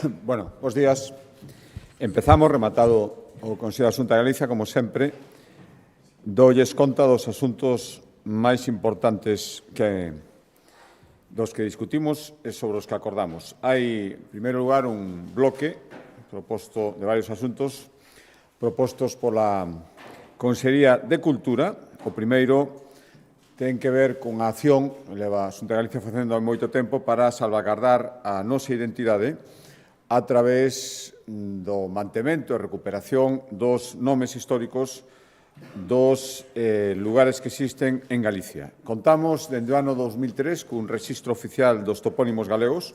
Bueno, bos días. Empezamos, rematado o Consello da Xunta de Galicia, como sempre, doulles conta dos asuntos máis importantes dos que discutimos e sobre os que acordamos. Hai, en primeiro lugar, un bloque proposto de varios asuntos propostos pola Consellería de Cultura. O primeiro ten que ver con a acción que leva a Xunta de Galicia facendo hai moito tempo para salvagardar a nosa identidade a través do mantemento e recuperación dos nomes históricos dos lugares que existen en Galicia. Contamos, dende o ano 2003, cun rexistro oficial dos topónimos galegos,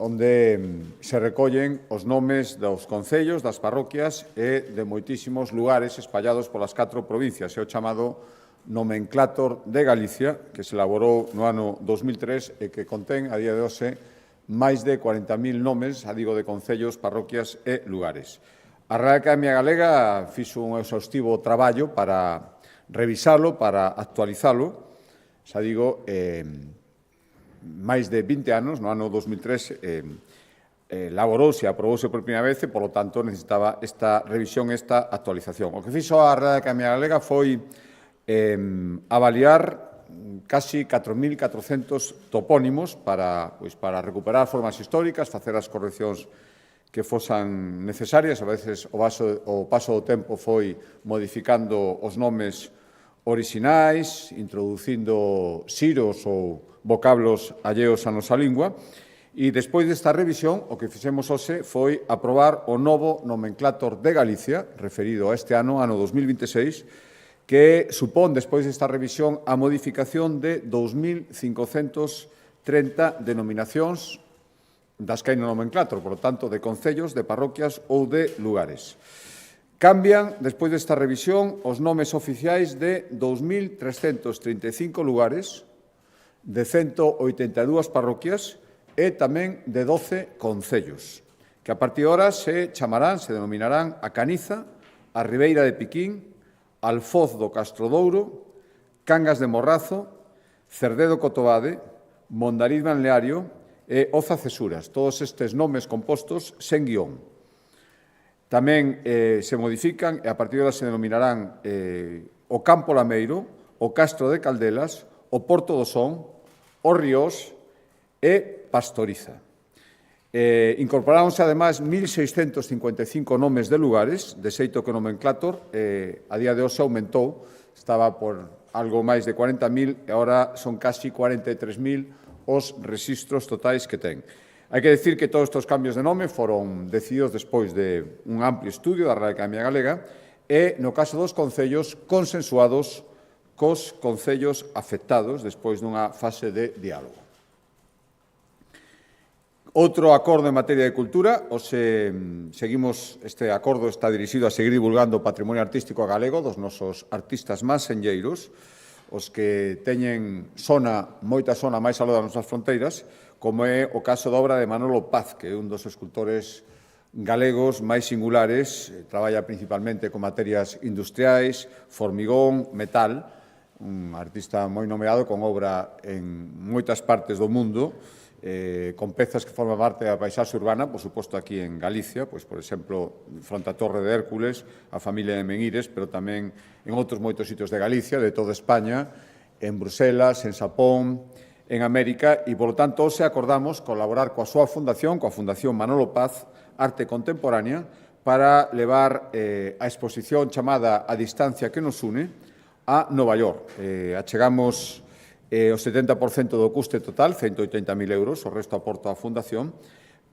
onde se recollen os nomes dos concellos, das parroquias e de moitísimos lugares espallados polas 4 provincias. É o chamado Nomenclátor de Galicia, que se elaborou no ano 2003 e que contén, a día de hoxe, máis de 40.000 nomes, digo, de concellos, parroquias e lugares. A Real Academia Galega fixo un exhaustivo traballo para revisalo, para actualizalo, xa digo, máis de 20 anos, no ano 2003, elaborouse e aprobouse por primeira vez e, polo tanto, necesitaba esta revisión, esta actualización. O que fixo a Real Academia Galega foi avaliar casi 4.400 topónimos para recuperar formas históricas, facer as correccións que fosan necesarias. A veces o paso do tempo foi modificando os nomes orixinais, introducindo xiros ou vocablos alleos á nosa lingua. E despois desta revisión, o que fixemos hoxe foi aprobar o novo Nomenclátor de Galicia, referido a este ano, ano 2026, que supón, despois desta revisión, a modificación de 2.530 denominacións das que hai no nomenclátor, por tanto, de concellos, de parroquias ou de lugares. Cambian, despois desta revisión, os nomes oficiais de 2.335 lugares, de 182 parroquias e tamén de 12 concellos, que a partir de ahora se denominarán a Caniza, a Ribeira de Piquín, Alfoz do Castrodouro, Cangas de Morrazo, Cerdedo Cotobade, Mondariz Banleario e Oza Cesuras. Todos estes nomes compostos sen guión. Tamén se modifican e a partir de ahora se denominarán o Campo Lameiro, o Castro de Caldelas, o Porto do Son, o Ríos e Pastoriza. Incorporáronse, ademais, 1.655 nomes de lugares, de xeito que o nomenclátor a día de hoxe aumentou, estaba por algo máis de 40.000 e agora son casi 43.000 os rexistros totais que ten. Hai que decir que todos estes cambios de nome foron decididos despois de un amplio estudio da Real Academia Galega e, no caso dos concellos, consensuados cos concellos afectados despois dunha fase de diálogo. Outro acordo en materia de cultura, este acordo está dirixido a seguir divulgando o patrimonio artístico galego dos nosos artistas máis senlleiros, os que teñen moita sona máis aló das nosas fronteiras, como é o caso da obra de Manolo Paz, que é un dos escultores galegos máis singulares, traballa principalmente con materias industriais, formigón, metal, un artista moi nomeado con obra en moitas partes do mundo, con pezas que forman parte da paisaxe urbana, por suposto aquí en Galicia, por exemplo, fronte a Torre de Hércules, a familia de Menguires, pero tamén en outros moitos sitios de Galicia, de toda España, en Bruselas, en Xapón, en América, e, polo tanto, hoxe acordamos colaborar coa súa fundación, coa Fundación Manolo Paz, Arte Contemporánea, para levar a exposición chamada A distancia que nos une a Nova York. Achegamos o 70% do custe total, 180.000 euros, o resto aporta a Fundación,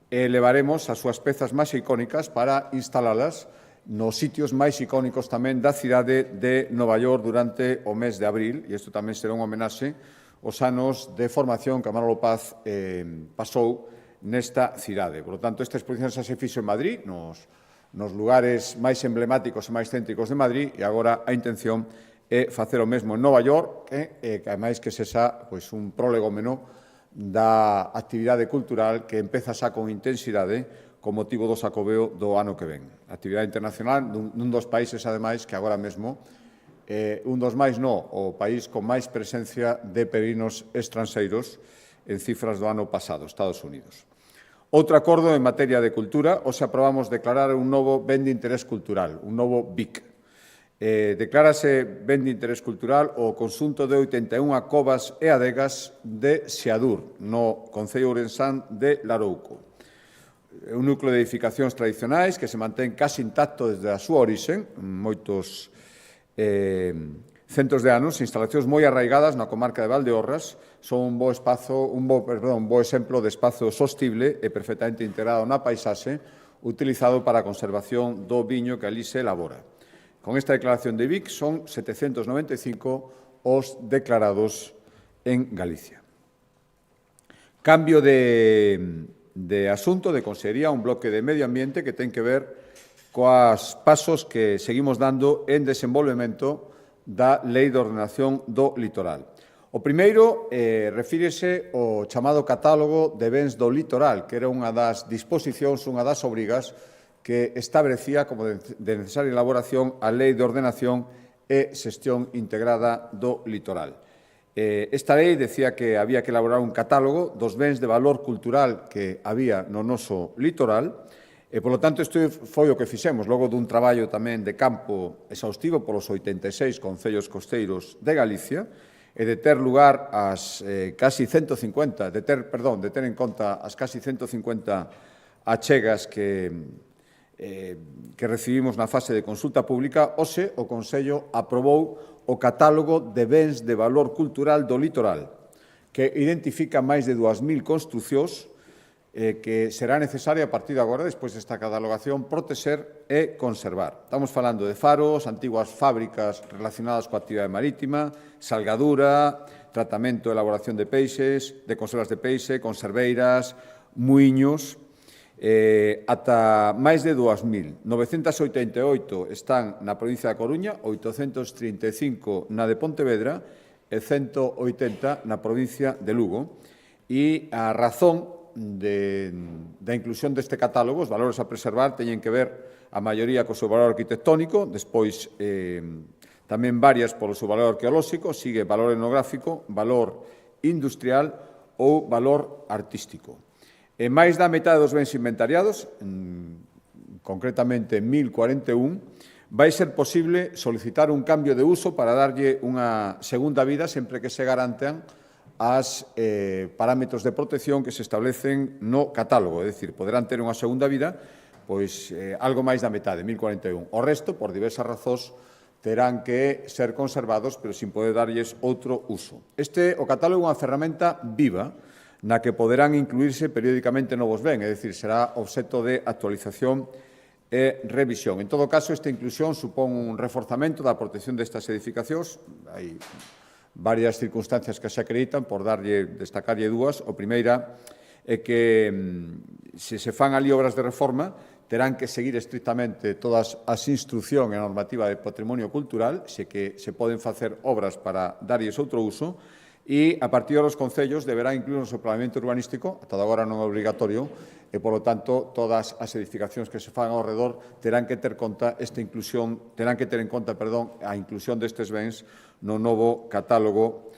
e levaremos as súas pezas máis icónicas para instalalas nos sitios máis icónicos tamén da cidade de Nova York durante o mes de abril, e isto tamén será un homenaxe aos anos de formación que Manolo Paz pasou nesta cidade. Por lo tanto, esta exposición xa se fixo en Madrid, nos lugares máis emblemáticos e máis céntricos de Madrid, e agora a intención é facer o mesmo en Nova York, que ademais que sexa un prolegómeno da actividade cultural que empeza xa con intensidade con motivo do Xacobeo do ano que ven. A actividade internacional nun dos países, ademais, que agora mesmo un dos máis o país con máis presencia de peregrinos estranxeiros en cifras do ano pasado, Estados Unidos. Outro acordo en materia de cultura, hoxe aprobamos declarar un novo ben de interés cultural, un novo BIC. Declárase ben de interés cultural o conxunto de 81 covas e adegas de Seadur, no concello ourensán de Larouco. Un núcleo de edificacións tradicionais que se mantén casi intacto desde a súa orixe, moitos centos de anos, instalacións moi arraigadas na comarca de Valdeorras, son un bo exemplo de espazo sostible e perfectamente integrado na paisaxe, utilizado para a conservación do viño que ali se elabora. Con esta declaración de BIC son 795 os declarados en Galicia. Cambio de asunto, de consellería, un bloque de medio ambiente que ten que ver coas pasos que seguimos dando en desenvolvemento da Lei de Ordenación do Litoral. O primeiro refírese ao chamado catálogo de bens do litoral, que era unha das disposicións, unha das obrigas que establecía como de necesaria elaboración a Lei de Ordenación e Xestión Integrada do Litoral. Esta lei decía que había que elaborar un catálogo dos bens de valor cultural que había no noso litoral e, polo tanto, isto foi o que fixemos logo dun traballo tamén de campo exhaustivo polos 86 concellos costeiros de Galicia e de ter lugar as casi 150, de ter en conta as casi 150 achegas que recibimos na fase de consulta pública. Hoxe o Consello aprobou o catálogo de bens de valor cultural do litoral, que identifica máis de 2.000 construcións que será necesario a partir de agora, despois desta catalogación, protexer e conservar. Estamos falando de faros, antiguas fábricas relacionadas coa actividade marítima, salgadura, tratamento e elaboración de peixes, de conservas de peixe, conserveiras, muiños, ata máis de 2.000. 988 están na provincia da Coruña, 835 na de Pontevedra e 180 na provincia de Lugo. E a razón da inclusión deste catálogo, os valores a preservar, teñen que ver a maioría co seu valor arquitectónico, despois tamén varias polo seu valor arqueolóxico, sigue valor etnográfico, valor industrial ou valor artístico. E máis da metade dos bens inventariados, concretamente 1041, vai ser posible solicitar un cambio de uso para darlle unha segunda vida sempre que se garantan as parámetros de protección que se establecen no catálogo, é dicir, poderán ter unha segunda vida, pois algo máis da metade, 1041. O resto, por diversas razóns, terán que ser conservados, pero sin poder darlles outro uso. O catálogo é unha ferramenta viva, na que poderán incluírse periódicamente novos bens, é dicir, será obxecto de actualización e revisión. En todo caso, esta inclusión supón un reforzamento da protección destas edificacións. Hai varias circunstancias que se acreditan, por destacarlle dúas. O primeira é que, se se fan ali obras de reforma, terán que seguir estrictamente todas as instruccións e a normativa de patrimonio cultural, se que se poden facer obras para darlles outro uso, e, a partir dos concellos, deberá incluir no seu planeamento urbanístico, ata agora non é obrigatorio, e, polo tanto, todas as edificacións que se fan ao redor terán que ter en conta a inclusión destes bens no novo catálogo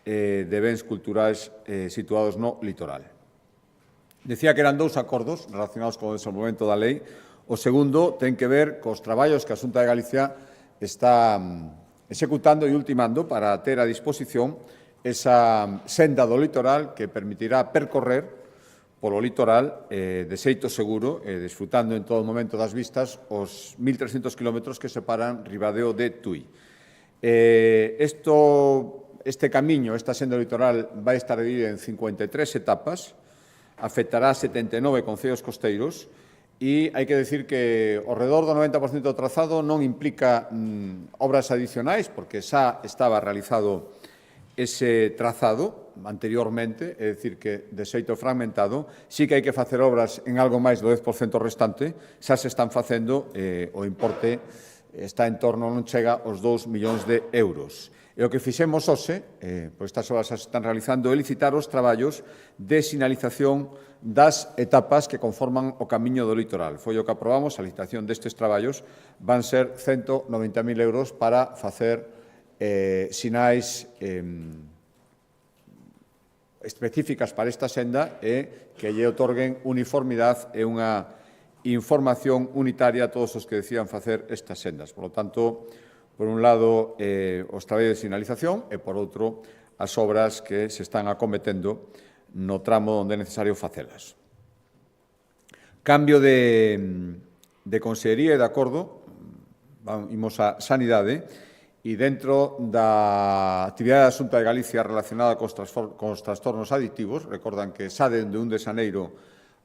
de bens culturais situados no litoral. Decía que eran dous acordos relacionados con o desenvolvemento da lei. O segundo ten que ver cos traballos que a Xunta de Galicia está executando e ultimando para ter a disposición esa senda do litoral que permitirá percorrer polo litoral de xeito seguro e desfrutando en todo momento das vistas os 1.300 kilómetros que separan Ribadeo de Tui. Este camiño, esta senda litoral, vai estar dividida en 53 etapas, afectará 79 concellos costeiros e hai que decir que ao redor do 90% do trazado non implica obras adicionais, porque xa estaba realizado ese trazado anteriormente, é dicir, que de xeito fragmentado, sí que hai que facer obras en algo máis do 10% restante, xa se están facendo, o importe está en torno, non chega aos 2 millóns de euros. E o que fixemos hoxe, pois estas obras se están realizando, é licitar os traballos de sinalización das etapas que conforman o camiño do litoral. Foi o que aprobamos, a licitación destes traballos van ser 190.000 euros para facer sinais específicas para esta senda e que lle otorguen uniformidade e unha información unitaria a todos os que decidan facer estas sendas. Por lo tanto, por un lado, os traballos de sinalización e, por outro, as obras que se están acometendo no tramo onde é necesario facelas. Cambio de consellería e de acordo, imos a Sanidade, e dentro da actividade da Xunta de Galicia relacionada cos trastornos aditivos, recordan que xa dende 1 de xaneiro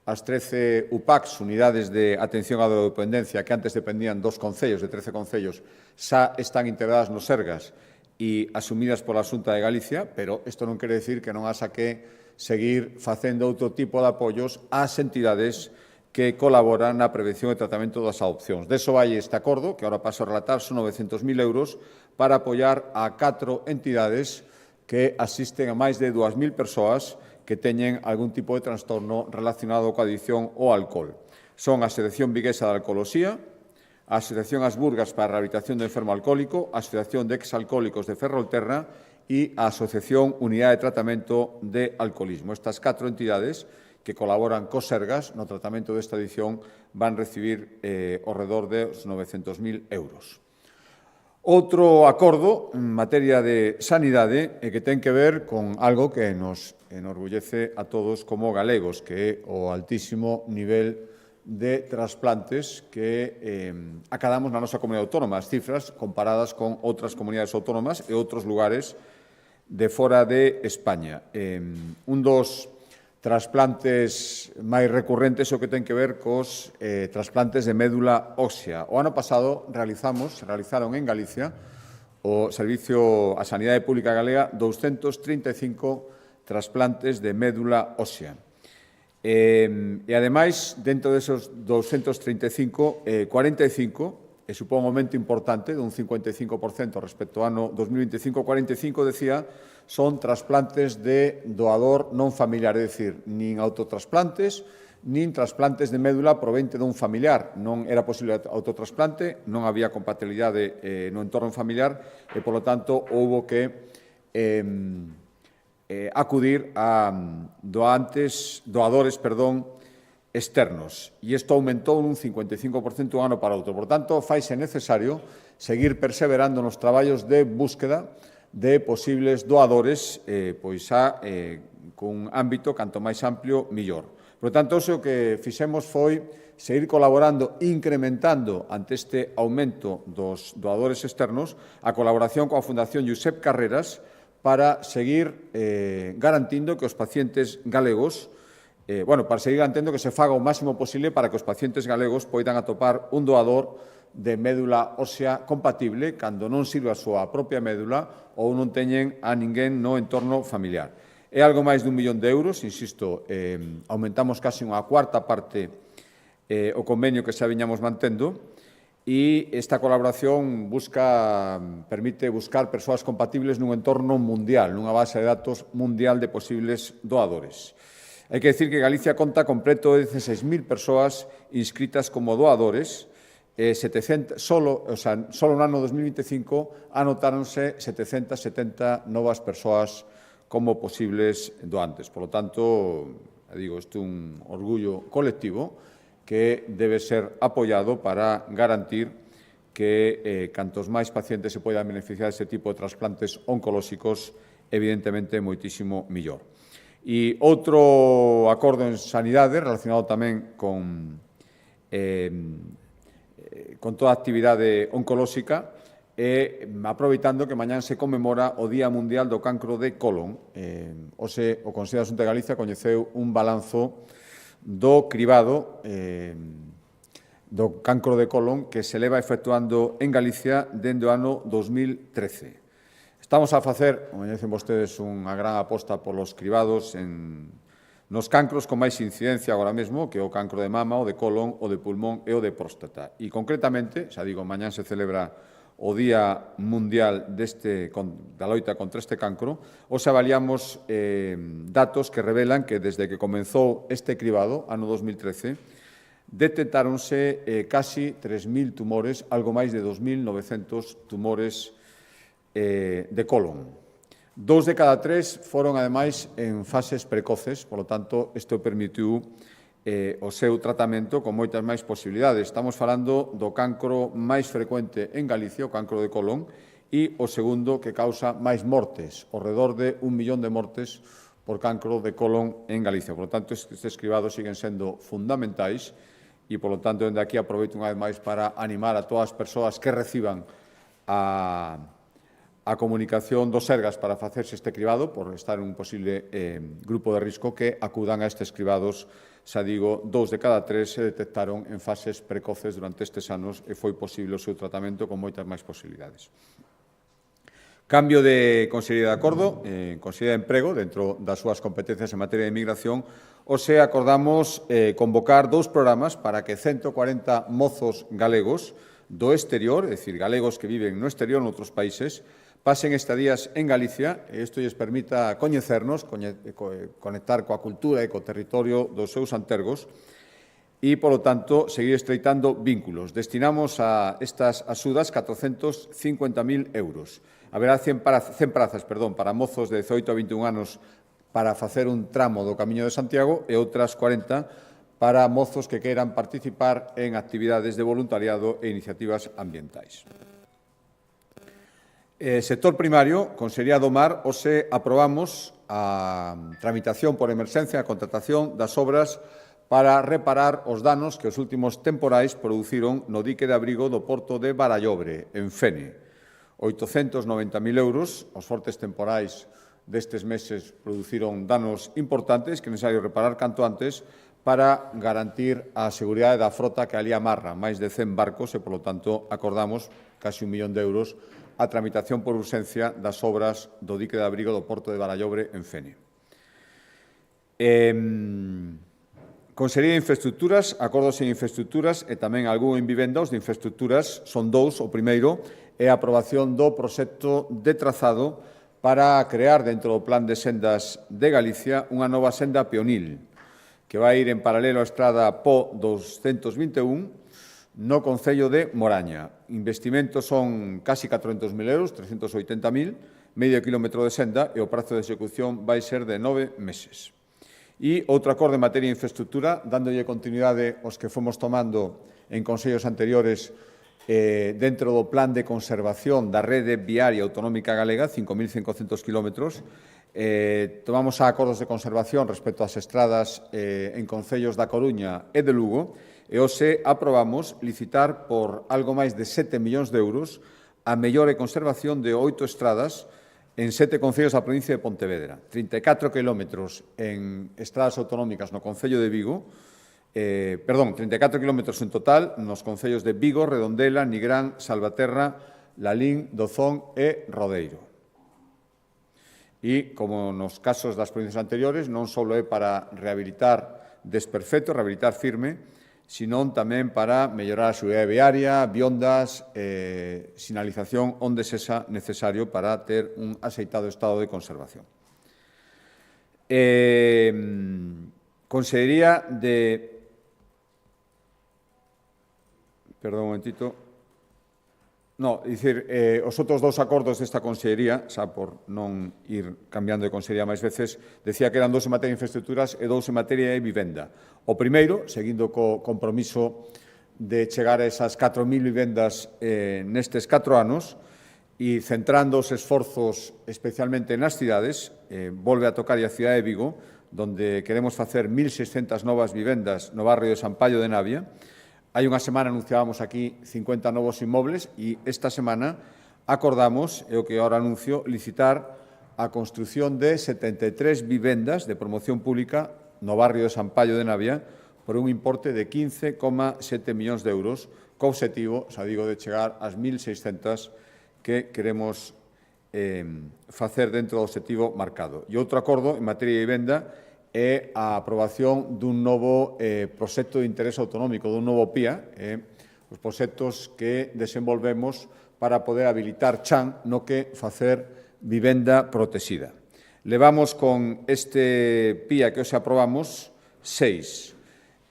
as 13 UPACs, unidades de atención á drogodependencia, que antes dependían dos concellos, de 13 concellos, xa están integradas nos Sergas e asumidas pola Xunta de Galicia, pero isto non quere decir que non haxa que seguir facendo outro tipo de apoios ás entidades que colaboran na prevención e tratamento das adopcións. Deso vai este acordo, que agora paso a relatar, son 900.000 euros para apoiar a 4 entidades que asisten a máis de 2.000 persoas que teñen algún tipo de trastorno relacionado coa adicción ao alcohol. Son a Asociación Viguesa de Alcoholosía, a Asociación As Burgas para a Rehabilitación do Enfermo Alcohólico, a Asociación de Exalcohólicos de Ferrolterra e a Asociación Unidade de Tratamento de Alcoholismo. Estas 4 entidades que colaboran cos Sergas no tratamento desta adicción van recibir ao redor de 900.000 euros. Outro acordo en materia de sanidade que ten que ver con algo que nos enorgullece a todos como galegos, que é o altísimo nivel de trasplantes que acadamos na nosa comunidade autónoma, as cifras comparadas con outras comunidades autónomas e outros lugares de fora de España. Un dos trasplantes máis recurrentes o que ten que ver cos trasplantes de médula ósea. O ano pasado realizaron en Galicia o Servicio a Sanidade Pública Galega 235 trasplantes de médula ósea. E, ademais, dentro desos 235, 45, e supón un aumento importante dun 55% respecto ao ano 2025, 45, decía, son trasplantes de doador non familiar, é dicir, nin autotrasplantes, nin trasplantes de médula provente dun familiar. Non era posible autotrasplante, non había compatibilidade no entorno familiar e, polo tanto, houbo que acudir a doadores externos. E isto aumentou un 55% un ano para outro. Por tanto, faise necesario seguir perseverando nos traballos de búsqueda de posibles doadores cun ámbito canto máis amplio, millor. Por tanto, o que fixemos foi seguir colaborando, incrementando ante este aumento dos doadores externos, a colaboración coa Fundación Josep Carreras para seguir garantindo que os pacientes galegos, para seguir garantindo que se faga o máximo posible para que os pacientes galegos poidan atopar un doador de médula ósea compatible cando non sirva a súa propia médula ou non teñen a ninguén no entorno familiar. É algo máis de 1 millón de euros, insisto, aumentamos casi unha cuarta parte o convenio que xa viñamos mantendo e esta colaboración permite buscar persoas compatibles nun entorno mundial, nunha base de datos mundial de posibles doadores. Hai que decir que Galicia conta con preto de 16.000 persoas inscritas como doadores. Solo no ano 2025 anotáronse 770 novas persoas como posibles doantes. Por lo tanto, isto é un orgullo colectivo que debe ser apoiado para garantir que cantos máis pacientes se poidan beneficiar deste tipo de trasplantes oncolóxicos, evidentemente, moitísimo millor. E outro acordo en sanidade relacionado tamén con toda a actividade oncolóxica e aproveitando que mañán se conmemora o Día Mundial do Cancro de Colon. O Consello da Xunta de Galicia coñeceu un balanzo do cribado do cancro de colon que se leva efectuando en Galicia dende o ano 2013. Estamos a facer, como dicen vostedes, unha gran aposta polos cribados nos cancros con máis incidencia agora mesmo, que é o cancro de mama, o de colon, o de pulmón e o de próstata. E, concretamente, mañán se celebra o Día Mundial da loita contra este cancro, avaliamos datos que revelan que desde que comenzou este cribado, ano 2013, detectáronse casi 3.000 tumores, algo máis de 2.900 tumores de colon. 2 de cada 3 foron, ademais, en fases precoces, polo tanto, isto permitiu o seu tratamento con moitas máis posibilidades. Estamos falando do cancro máis frecuente en Galicia, o cancro de colon, e o segundo que causa máis mortes, ao redor de 1 millón de mortes por cancro de colon en Galicia. Por lo tanto, estes cribados siguen sendo fundamentais e, por lo tanto, dende aquí aproveito unha vez máis para animar a todas as persoas que reciban a comunicación dos Sergas para facerse este cribado, por estar en un posible grupo de risco, que acudan a estes cribados. Xa digo, 2 de cada 3 se detectaron en fases precoces durante estes anos e foi posible o seu tratamento con moitas máis posibilidades. Cambio de Consellería de Acordo, Consellería de Emprego, dentro das súas competencias en materia de inmigración, hoxe acordamos convocar 2 programas para que 140 mozos galegos do exterior, é dicir, galegos que viven no exterior noutros países, pasen estadías en Galicia e isto lles permita coñecernos, conectar coa cultura e co territorio dos seus antergos e, polo tanto, seguir estreitando vínculos. Destinamos a estas axudas 450.000 euros. Haberá 100 prazas para mozos de 18 a 21 anos para facer un tramo do Camiño de Santiago e outras 40 para mozos que queiran participar en actividades de voluntariado e iniciativas ambientais. Sector primario, Consellería do Mar, hoxe aprobamos a tramitación por emerxencia, a contratación das obras para reparar os danos que os últimos temporais produciron no dique de abrigo do porto de Barallobre, en Fene. 890.000 euros, os fortes temporais destes meses produciron danos importantes que é necesario reparar canto antes para garantir a seguridade da frota que ali amarra, máis de 100 barcos e, polo tanto, acordamos casi 1 millón de euros a tramitación por urxencia das obras do dique de abrigo do porto de Barallobre en Fene. Consellería de Infraestructuras, acordos en infraestructuras e tamén algún en vivenda. Os de infraestructuras son 2. O primeiro é a aprobación do proxecto de trazado para crear dentro do Plan de Sendas de Galicia unha nova senda peonil que vai ir en paralelo á estrada PO 221 no concello de Moraña. Investimentos son casi 400.000 euros, 380.000, medio quilómetro de senda e o prazo de execución vai ser de 9 meses. E outro acordo en materia de infraestructura, dándolle continuidade aos que fomos tomando en consellos anteriores dentro do plan de conservación da rede viaria autonómica galega, 5.500 kilómetros, tomamos a acordos de conservación respecto ás estradas en concellos da Coruña e de Lugo, e hoxe aprobamos licitar por algo máis de 7 millóns de euros a mellora e conservación de 8 estradas en 7 concellos da provincia de Pontevedra. 34 kilómetros en estradas autonómicas no concello de Vigo, 34 kilómetros en total nos concellos de Vigo, Redondela, Nigrán, Salvaterra, Lalín, Dozón e Rodeiro. E, como nos casos das provincias anteriores, non só é para rehabilitar desperfecto, rehabilitar firme, senón tamén para mellorar a seguridade viaria, viondas, sinalización onde sexa necesario para ter un axeitado estado de conservación. Consellería de... Perdón un momentito. No, dicir, os outros 2 acordos desta Consellería, xa por non ir cambiando de Consellería máis veces, decía que eran 2 en materia de infraestructuras e 2 en materia de vivenda. O primeiro, seguindo co compromiso de chegar a esas 4.000 vivendas nestes 4 anos e centrando os esforzos especialmente nas cidades, volve a tocar a cidade de Vigo, donde queremos facer 1.600 novas vivendas no barrio de San Pallo de Navia. Hai unha semana anunciábamos aquí 50 novos inmobles e esta semana acordamos, é o que agora anuncio, licitar a construción de 73 vivendas de promoción pública no barrio de San Pallo de Navia por un importe de 15,7 millóns de euros, co obxectivo, xa digo, de chegar ás 1.600 que queremos facer dentro do obxectivo marcado. E outro acordo en materia de vivenda é a aprobación dun novo proxecto de interés autonómico, dun novo PIA, os proxectos que desenvolvemos para poder habilitar chan no que facer vivenda protexida. Levamos con este PIA que hoxe aprobamos 6.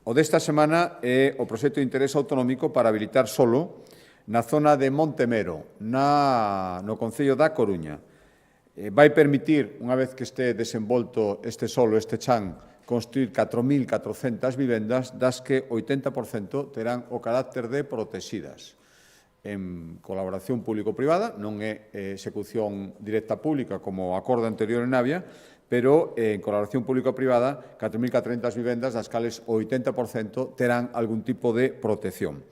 O desta semana é o proxecto de interés autonómico para habilitar solo na zona de Montemero, no concello da Coruña. vai permitir, unha vez que este desenvolto este solo, este chan, construir 4.400 vivendas, das que 80% terán o carácter de protegidas. En colaboración público-privada, non é execución directa pública como o acordo anterior en Navia, pero en colaboración público-privada, 4.400 vivendas, das cales o 80% terán algún tipo de protección.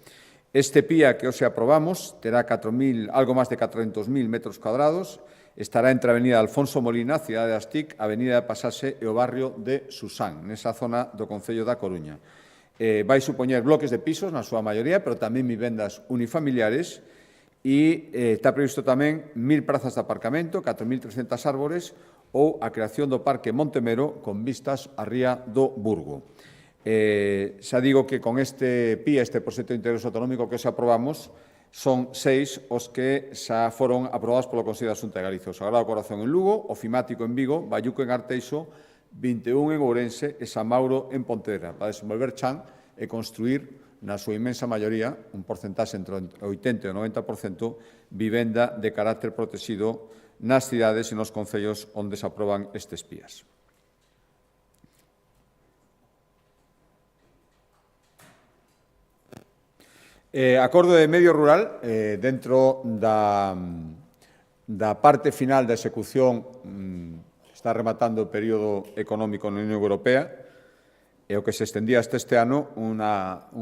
Este PIA que hoxe aprobamos terá algo máis de 400.000 metros cuadrados, estará entre a avenida Alfonso Molina, cidade de Astic, a avenida de Pasaxe e o barrio de Susán, nesa zona do Concello da Coruña. Vai supoñer bloques de pisos, na súa maioría, pero tamén vivendas unifamiliares, e está previsto tamén 1.000 prazas de aparcamento, 4.300 árbores ou a creación do Parque Montemero con vistas á ría do Burgo. Xa digo que con este PIA, este proxecto de interés autonómico que se aprobamos, son 6 os que xa foron aprobados polo Consello da Xunta de Galicia. O Sagrado Corazón en Lugo, o Fimático en Vigo, Bayuco en Arteixo, 21 en Ourense e San Mauro en Pontevedra, para desenvolver chan e construir, na súa inmensa maioría, un porcentaxe entre o 80 e o 90%, vivenda de carácter protegido nas cidades e nos concellos onde se aproban estes PIAs. Acordo de medio rural, dentro da parte final da execución, está rematando o período económico na Unión Europea, e o que se estendía hasta este ano, unha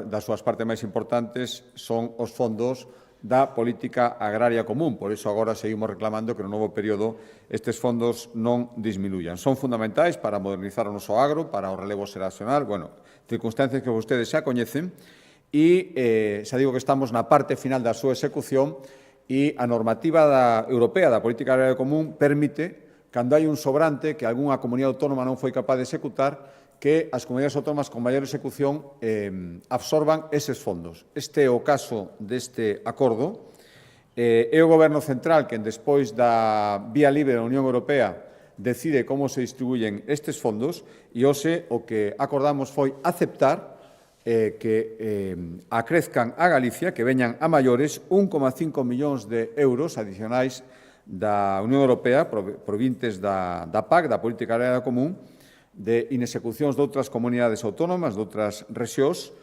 das súas partes máis importantes son os fondos da política agraria común. Por iso agora seguimos reclamando que no novo período estes fondos non disminuyan. Son fundamentais para modernizar o noso agro, para o relevo xeracional, circunstancias que vostedes xa coñecen, e xa digo que estamos na parte final da súa execución e a normativa europea da política agraria común permite, cando hai un sobrante que algunha comunidade autónoma non foi capaz de executar, que as comunidades autónomas con maior execución absorban eses fondos. Este é o caso deste acordo. É o Goberno central que, despois da vía libre da Unión Europea, decide como se distribuyen estes fondos e hoxe o que acordamos foi aceptar que acrezcan a Galicia, que veñan a maiores 1,5 millóns de euros adicionais da Unión Europea provintes da PAC, da Política Agraria Común, de inexecucións de outras comunidades autónomas, de outras rexións,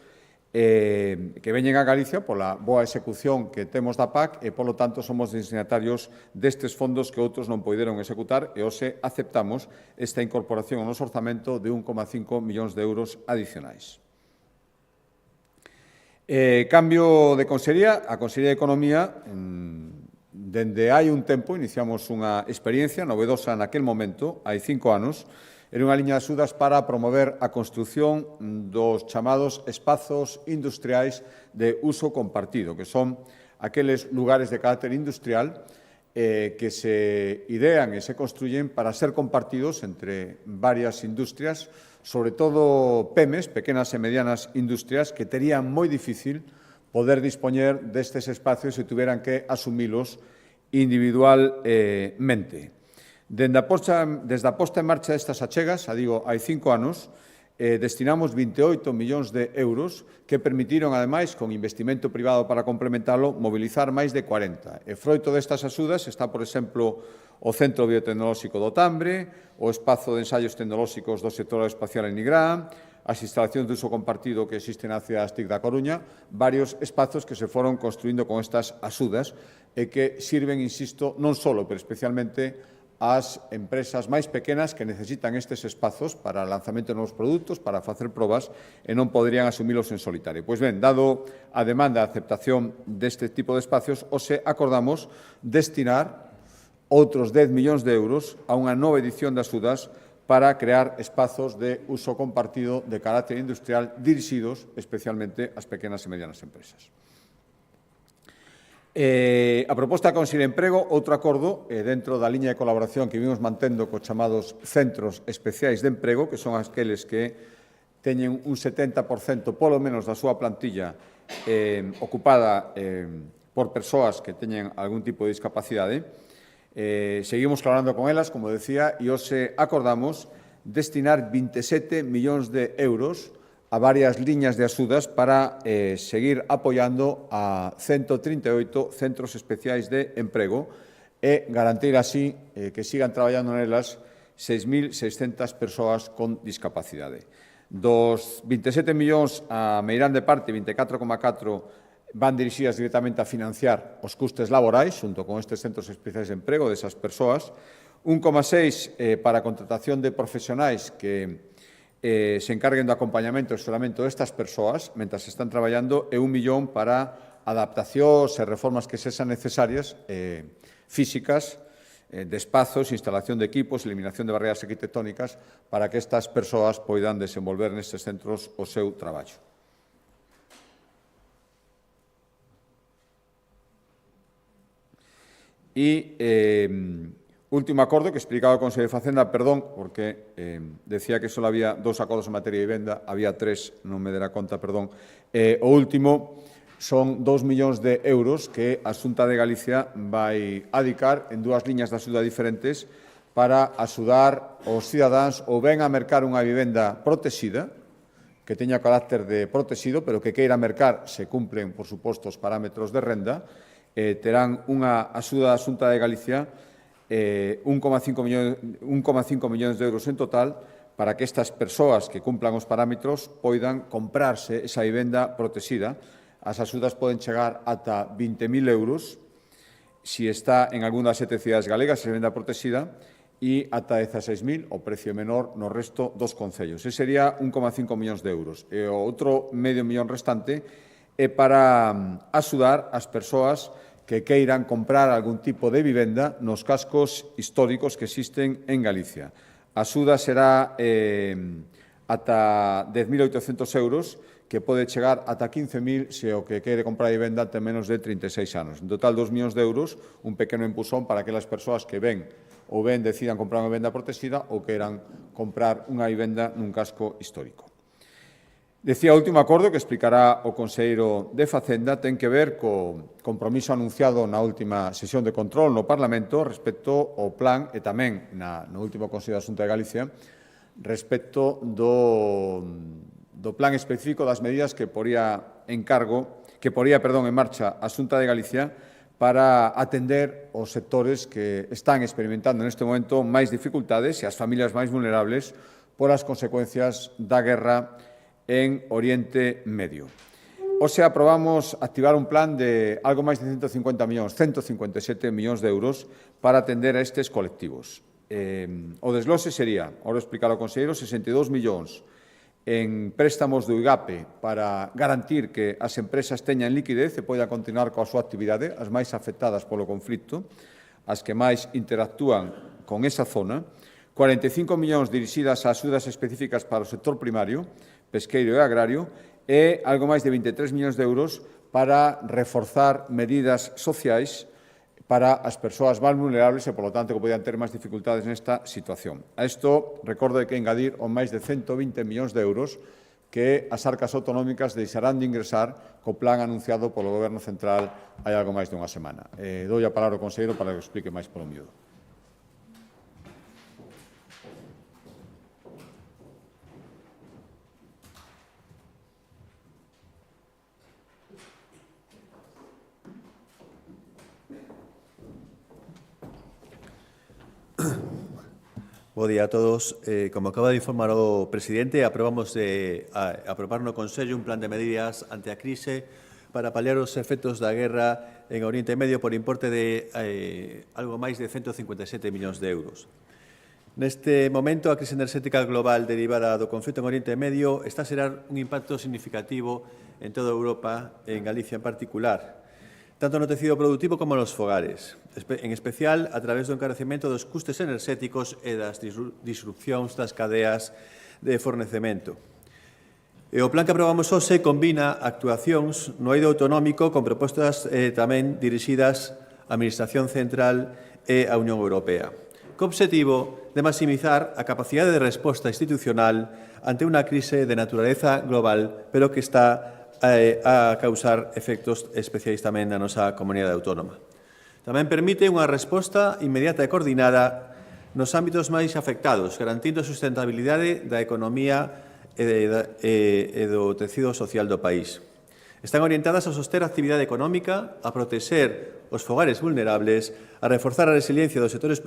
que veñen a Galicia pola boa execución que temos da PAC e, polo tanto, somos destinatarios destes fondos que outros non poideron executar e hoxe aceptamos esta incorporación ao noso orzamento de 1,5 millóns de euros adicionais. Cambio de consellería, a Consellería de Economía, dende hai un tempo, iniciamos unha experiencia novedosa naquel momento, hai 5 anos, era unha liña de axudas para promover a construción dos chamados espazos industriais de uso compartido, que son aqueles lugares de carácter industrial que se idean e se construyen para ser compartidos entre varias industrias, sobre todo PEMES, pequenas e medianas industrias, que terían moi difícil poder dispoñer destes espacios se tuveran que asumilos individualmente. Desde a posta en marcha destas achegas, digo, hai 5 anos, destinamos 28 millóns de euros que permitiron, ademais, con investimento privado para complementalo, mobilizar máis de 40. E froito destas axudas está, por exemplo, o Centro Biotecnolóxico do Tambre, o espazo de ensaios tecnolóxicos do sector aeroespacial en Nigrán, as instalacións de uso compartido que existen na cidade Astic da Coruña, varios espazos que se foron construindo con estas axudas e que sirven, insisto, non só, pero especialmente ás empresas máis pequenas que necesitan estes espazos para o lanzamento de novos produtos, para facer probas e non poderían asumilos en solitario. Pois ben, dado a demanda de aceptación deste tipo de espacios, hoxe acordamos destinar outros 10 millóns de euros a unha nova edición de axudas para crear espazos de uso compartido de carácter industrial dirixidos especialmente ás pequenas e medianas empresas. A proposta de Consello de Emprego, outro acordo dentro da liña de colaboración que vimos mantendo cos chamados centros especiais de emprego, que son aqueles que teñen un 70% polo menos da súa plantilla ocupada por persoas que teñen algún tipo de discapacidade. Seguimos colaborando con elas, como decía, e hoxe acordamos destinar 27 millóns de euros a varias liñas de axudas para seguir apoiando a 138 centros especiais de emprego e garantir así que sigan traballando nelas 6.600 persoas con discapacidade. Dos 27 millóns a meirán de parte, 24,4 van dirixidas directamente a financiar os custes laborais, xunto con estes centros especiais de emprego desas persoas, 1,6 para a contratación de profesionais que se encarguen do acompañamento e asesoramento destas persoas mentras están traballando e 1 millón para adaptacións e reformas que sexan necesarias físicas de espazos, instalación de equipos, eliminación de barreras arquitectónicas para que estas persoas poidan desenvolver nestes centros o seu traballo. E último acordo que explicaba o Consello de Facenda, perdón, porque decía que só había 2 acordos en materia de vivenda, había 3, non me dera conta, perdón. O último son 2 millóns de euros que a Xunta de Galicia vai adicar en 2 liñas de axuda diferentes para axudar os cidadáns ou ben a mercar unha vivenda protexida, que teña carácter de protegido, pero que queira mercar, se cumplen, por suposto, os parámetros de renda, terán unha axuda da Xunta de Galicia 1,5 millóns de euros en total para que estas persoas que cumplan os parámetros poidan comprarse esa vivenda protexida. As axudas poden chegar ata 20.000 euros se está en algunha das 7 cidades galegas, se vivenda protexida, e ata 16.000 o precio menor no resto dos concellos. Ese sería 1,5 millóns de euros. E o outro medio millón restante é para axudar as persoas que queiran comprar algún tipo de vivenda nos cascos históricos que existen en Galicia. A axuda será ata 10.800 euros, que pode chegar ata 15.000 se o que quere comprar a vivenda ten menos de 36 anos. En total, 2 millóns de euros, un pequeno impulsón para aquelas persoas que ven ou ben decidan comprar unha vivenda protegida ou queiran comprar unha vivenda nun casco histórico. Decía o último acordo que explicará o Conselleiro de Facenda ten que ver co compromiso anunciado na última sesión de control no Parlamento respecto ao plan e tamén no último Consello da Xunta de Galicia respecto do plan específico das medidas que poría en marcha a Xunta de Galicia para atender os sectores que están experimentando neste momento máis dificultades e as familias máis vulnerables polas consecuencias da guerra en Oriente Medio. Hoxe aprobamos activar un plan de algo máis de 150 millóns, 157 millóns de euros para atender a estes colectivos. O desglose sería, ahora explicar ao conselleiro, 62 millóns en préstamos do IGAPE para garantir que as empresas teñan liquidez e poidan continuar coa súa actividade, as máis afectadas polo conflito, as que máis interactúan con esa zona, 45 millóns dirixidas a axudas específicas para o sector primario, pesqueiro e agrario, e algo máis de 23 millóns de euros para reforzar medidas sociais para as persoas máis vulnerables e, polo tanto, que poden ter máis dificultades nesta situación. A isto, recordo que engadir os máis de 120 millóns de euros que as arcas autonómicas deixarán de ingresar co plan anunciado polo Goberno Central hai algo máis de unha semana. Dou a palabra ao conselleiro para que o explique máis polo miúdo. Bo día a todos. Como acaba de informar o presidente, aprobamos aprobar no Consello un plan de medidas ante a crise para paliar os efectos da guerra en Oriente Medio por importe de algo máis de 157 millóns de euros. Neste momento, a crise enerxética global derivada do conflito en Oriente Medio está a xerar un impacto significativo en toda Europa e en Galicia en particular, tanto no tecido productivo como nos fogares, en especial a través do encarecemento dos custes enerxéticos e das disrupcións das cadeas de fornecemento. E o plan que aprobamos hoxe combina actuacións no eido autonómico con propostas tamén dirixidas á Administración Central e á Unión Europea, co obxectivo de maximizar a capacidade de resposta institucional ante unha crise de naturaleza global, pero que está a causar efectos especiais tamén na nosa comunidade autónoma. Tamén permite unha resposta inmediata e coordinada nos ámbitos máis afectados, garantindo a sustentabilidade da economía e do tecido social do país. Están orientadas a soster a actividade económica, a protexer os fogares vulnerables, a reforzar a resiliencia dos sectores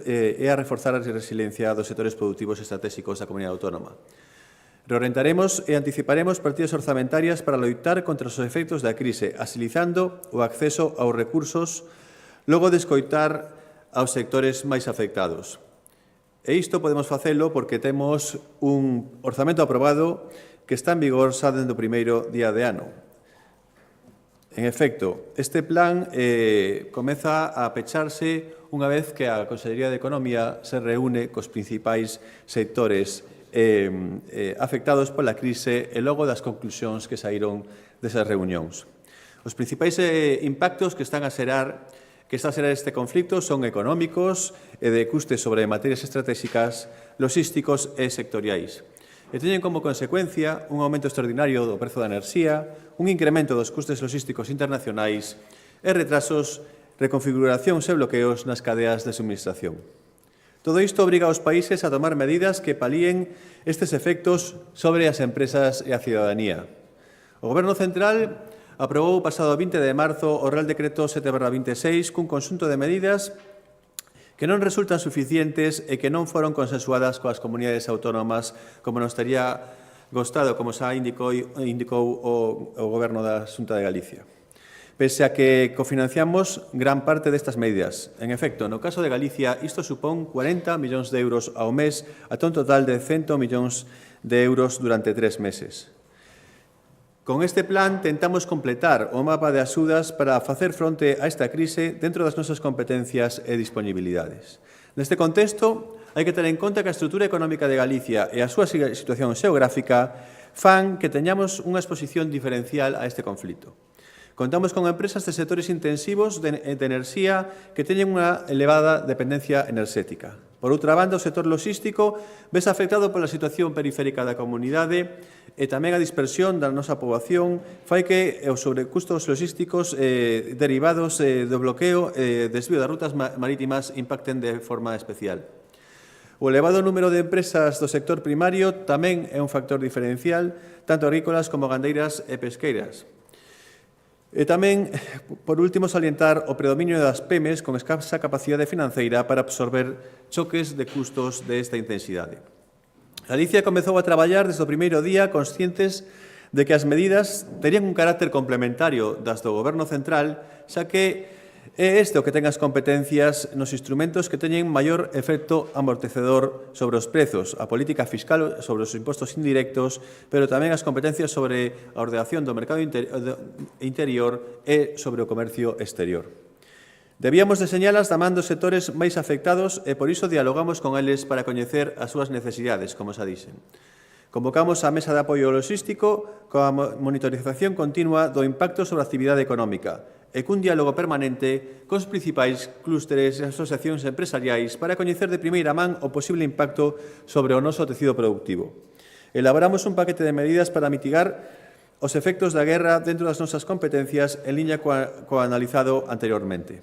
produtivos estratégicos da comunidade autónoma. Reorientaremos e anticiparemos partidas orzamentarias para loitar contra os efectos da crise, asilizando o acceso aos recursos logo de escoitar aos sectores máis afectados. E isto podemos facelo porque temos un orzamento aprobado que está en vigor xa dende o primeiro día de ano. En efecto, este plan comeza a pecharse unha vez que a Consellería de Economía se reúne cos principais sectores afectados pola crise e logo das conclusións que saíron desas reunións. Os principais impactos que está a xerar este conflito son económicos e de custes sobre materias estratégicas, logísticos e sectoriais. E teñen como consecuencia un aumento extraordinario do prezo da enerxía, un incremento dos custes logísticos internacionais e retrasos, reconfiguracións e bloqueos nas cadeas de suministración. Todo isto obriga aos países a tomar medidas que palíen estes efectos sobre as empresas e a cidadanía. O Goberno Central aprobou o pasado 20 de marzo o Real Decreto 7/26 cun conxunto de medidas que non resultan suficientes e que non foron consensuadas coas comunidades autónomas como nos tería gostado, como xa indicou o Goberno da Xunta de Galicia. Pese a que cofinanciamos gran parte destas medidas. En efecto, no caso de Galicia, isto supón 40 millóns de euros ao mes, ata un total de 100 millóns de euros durante 3 meses. Con este plan tentamos completar o mapa de axudas para facer fronte a esta crise dentro das nosas competencias e disponibilidades. Neste contexto, hai que ter en conta que a estrutura económica de Galicia e a súa situación xeográfica fan que teñamos unha exposición diferencial a este conflito. Contamos con empresas de sectores intensivos de enerxía que teñen unha elevada dependencia enerxética. Por outra banda, o sector logístico vese afectado pola situación periférica da comunidade e tamén a dispersión da nosa poboación fai que os sobrecustos logísticos derivados do bloqueo e desvío das rutas marítimas impacten de forma especial. O elevado número de empresas do sector primario tamén é un factor diferencial, tanto agrícolas como gandeiras e pesqueiras. E tamén, por último, salientar o predominio das PEMEs con escasa capacidade financeira para absorber choques de custos desta intensidade. Galicia comezou a traballar desde o primeiro día conscientes de que as medidas terían un carácter complementario das do Goberno Central, xa que é este o que ten as competencias nos instrumentos que teñen maior efecto amortecedor sobre os prezos, a política fiscal sobre os impostos indirectos, pero tamén as competencias sobre a ordenación do mercado interior e sobre o comercio exterior. Debíamos deseñalas da man dos sectores máis afectados e por iso dialogamos con eles para coñecer as súas necesidades, como xa dixen. Convocamos a Mesa de Apoio Logístico coa monitorización continua do impacto sobre a actividade económica e cun diálogo permanente cos principais clústeres e asociacións empresariais para coñecer de primeira man o posible impacto sobre o noso tecido productivo. Elaboramos un paquete de medidas para mitigar os efectos da guerra dentro das nosas competencias en liña coa analizado anteriormente.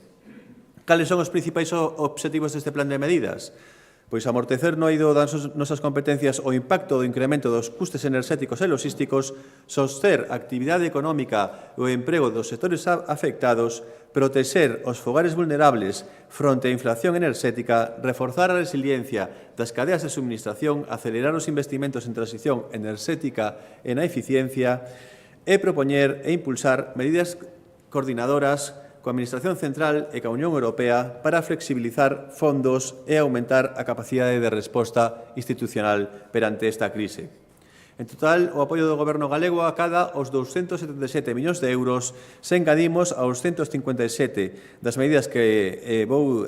Cales son os principais obxectivos deste plan de medidas? Pois amortecer no eido das nosas competencias o impacto do incremento dos custes enerxéticos e logísticos, soster a actividade económica e o emprego dos sectores afectados, protexer os fogares vulnerables fronte á inflación enerxética, reforzar a resiliencia das cadeas de suministración, acelerar os investimentos en transición enerxética e na eficiencia e propoñer e impulsar medidas coordinadoras coa Administración Central e coa Unión Europea para flexibilizar fondos e aumentar a capacidade de resposta institucional perante esta crise. En total, o apoio do Goberno galego acada os 277 millóns de euros, se engadimos aos 157 das medidas que vou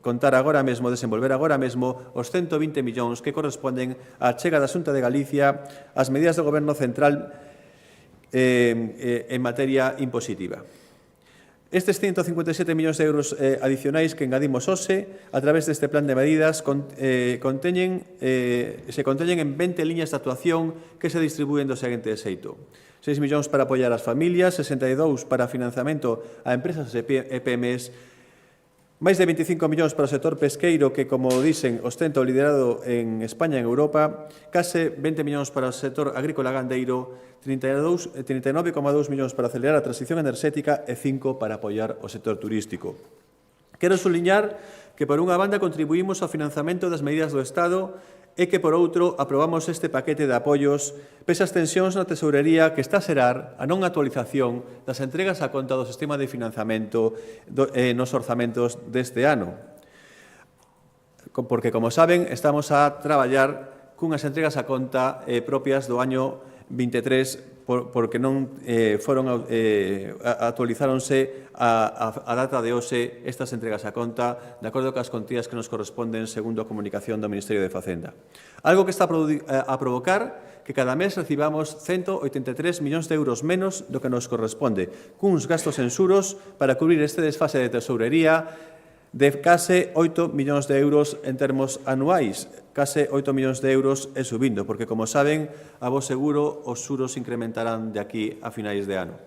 contar agora mesmo, desenvolver agora mesmo, os 120 millóns que corresponden á chega da Xunta de Galicia ás medidas do Goberno Central en materia impositiva. Estes 157 millóns de euros adicionais que engadimos hoxe a través deste plan de medidas se conteñen en 20 liñas de actuación que se distribúen do seguinte xeito. 6 millóns para apoiar as familias, 62 para financiamento a empresas e PMEs, máis de 25 millóns para o sector pesqueiro que, como dicen, ostenta o liderado en España e en Europa, case 20 millóns para o sector agrícola gandeiro, 39,2 millóns para acelerar a transición enerxética e 5 para apoiar o sector turístico. Quero subliñar que, por unha banda, contribuímos ao financiamento das medidas do Estado e que, por outro, aprobamos este paquete de apoios pese as tensións na tesourería que está a xerar a non actualización das entregas a conta do sistema de financiamento nos orzamentos deste ano. Porque, como saben, estamos a traballar cunhas entregas a conta propias do año 23 porque non actualizáronse a data de hoxe estas entregas a conta de acordo cas contías que nos corresponden segundo a comunicación do Ministerio de Facenda. Algo que está a provocar que cada mes recibamos 183 millóns de euros menos do que nos corresponde, cuns gastos en xuros para cubrir este desfase de tesourería de case 8 millóns de euros en termos anuais, case 8 millóns de euros e subindo, porque, como saben, a vos seguro os xuros incrementarán de aquí a finais de ano.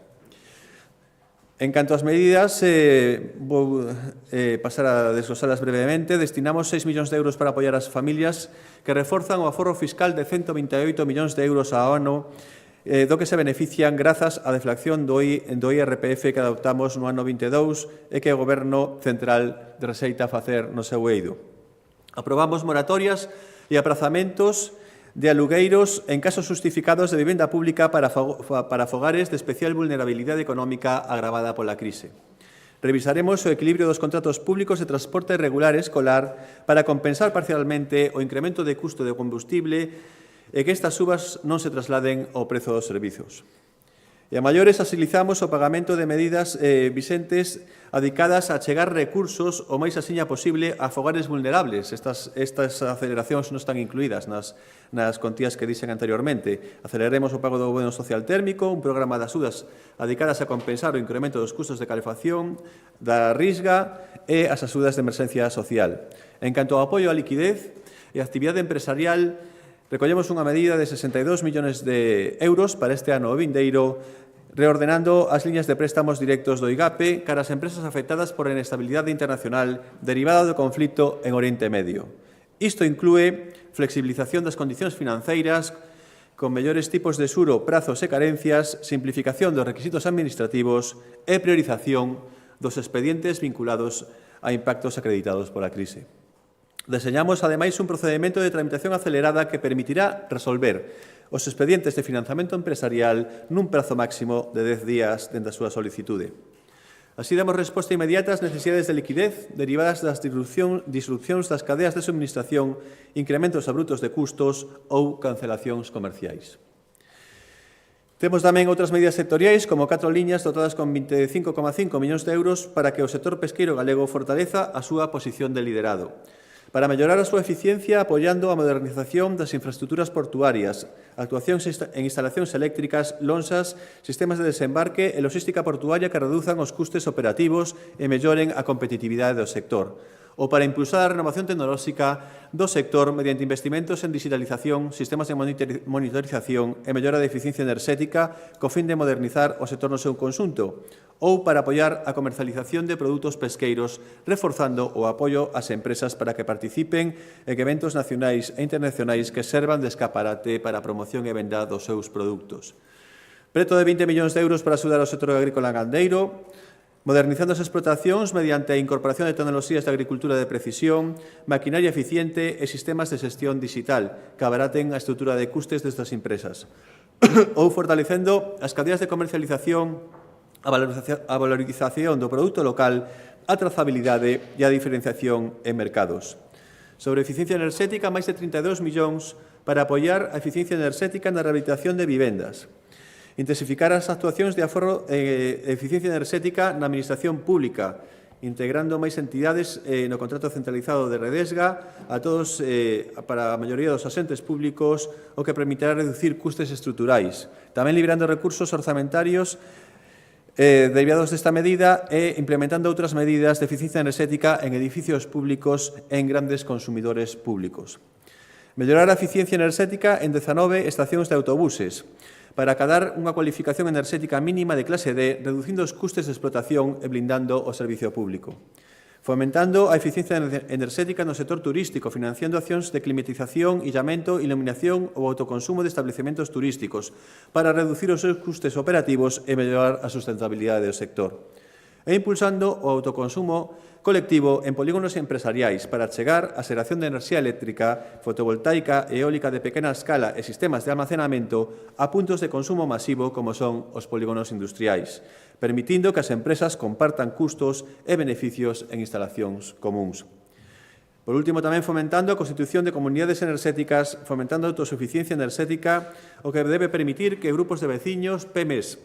En canto ás medidas, vou pasar a desglosalas brevemente. Destinamos 6 millóns de euros para apoiar as familias que reforzan o aforro fiscal de 128 millóns de euros ao ano do que se benefician grazas á deflación do IRPF que adoptamos no ano 22 e que o Goberno Central rexeita facer no seu eido. Aprobamos moratorias e aprazamentos de alugueiros en casos justificados de vivenda pública para fogares de especial vulnerabilidade económica agravada pola crise. Revisaremos o equilibrio dos contratos públicos de transporte regular e escolar para compensar parcialmente o incremento de custo de combustible e que estas subas non se trasladen ao prezo dos servizos. E a maiores agilizamos o pagamento de medidas vixentes adicadas a chegar recursos o máis axiña posible a fogares vulnerables. Estas aceleracións non están incluídas nas contías que dixen anteriormente. Aceleraremos o pago do bono social térmico, un programa de axudas adicadas a compensar o incremento dos custos de calefacción, da risga e as axudas de emerxencia social. En canto ao apoio á liquidez e a actividade empresarial, recollemos unha medida de 62 millóns de euros para este ano vindeiro, reordenando as liñas de préstamos directos do IGAPE cara ás empresas afectadas por a inestabilidade internacional derivada do conflito en Oriente Medio. Isto inclúe flexibilización das condicións financeiras, con mellores tipos de xuro, prazos e carencias, simplificación dos requisitos administrativos e priorización dos expedientes vinculados a impactos acreditados pola crise. Deseñamos, ademais, un procedimento de tramitación acelerada que permitirá resolver os expedientes de financiamento empresarial nun prazo máximo de 10 días dende a súa solicitude. Así damos resposta inmediata ás necesidades de liquidez derivadas das disrupcións das cadeas de suministración, incrementos abruptos de custos ou cancelacións comerciais. Temos tamén outras medidas sectoriais, como 4 liñas dotadas con 25,5 millóns de euros para que o sector pesqueiro galego fortaleza a súa posición de liderado. Para mellorar a súa eficiencia, apoiando a modernización das infraestructuras portuarias, actuacións en instalacións eléctricas, lonxas, sistemas de desembarque e logística portuaria que reduzan os custes operativos e melloren a competitividade do sector, ou para impulsar a renovación tecnolóxica do sector mediante investimentos en digitalización, sistemas de monitorización e mellora de eficiencia enerxética co fin de modernizar o sector no seu conxunto, ou para apoiar a comercialización de produtos pesqueiros, reforzando o apoio ás empresas para que participen en eventos nacionais e internacionais que servan de escaparate para a promoción e venda dos seus produtos. Preto de 20 millóns de euros para axudar ao sector agrícola gandeiro, modernizando as explotacións mediante a incorporación de tecnoloxías de agricultura de precisión, maquinaria eficiente e sistemas de xestión digital que abaraten a estrutura de custes destas empresas, ou fortalecendo as cadeas de comercialización, a valorización do produto local, a trazabilidade e a diferenciación en mercados. Sobre eficiencia enerxética, máis de 32 millóns para apoiar a eficiencia enerxética na rehabilitación de vivendas. Intensificar as actuacións de aforro e eficiencia enerxética na administración pública, integrando máis entidades no contrato centralizado de Redesga a todos para a maioría dos asentes públicos, o que permitirá reducir custes estruturais. Tamén liberando recursos orzamentarios derivados desta medida e implementando outras medidas de eficiencia enerxética en edificios públicos e en grandes consumidores públicos. Mellorar a eficiencia enerxética en 19 estacións de autobuses para acadar unha cualificación enerxética mínima de clase D, reducindo os custes de explotación e blindando o servicio público. fomentando a eficiencia enerxética no sector turístico, financiando accións de climatización, illamento, iluminación ou autoconsumo de establecementos turísticos para reducir os seus custes operativos e mellorar a sustentabilidade do sector. E impulsando o autoconsumo colectivo en polígonos empresariais para chegar a xeración de enerxía eléctrica, fotovoltaica e eólica de pequena escala e sistemas de almacenamento a puntos de consumo masivo como son os polígonos industriais, permitindo que as empresas compartan custos e beneficios en instalacións comúns. Por último, tamén fomentando a constitución de comunidades enerxéticas, fomentando a autosuficiencia enerxética, o que debe permitir que grupos de veciños, PEMES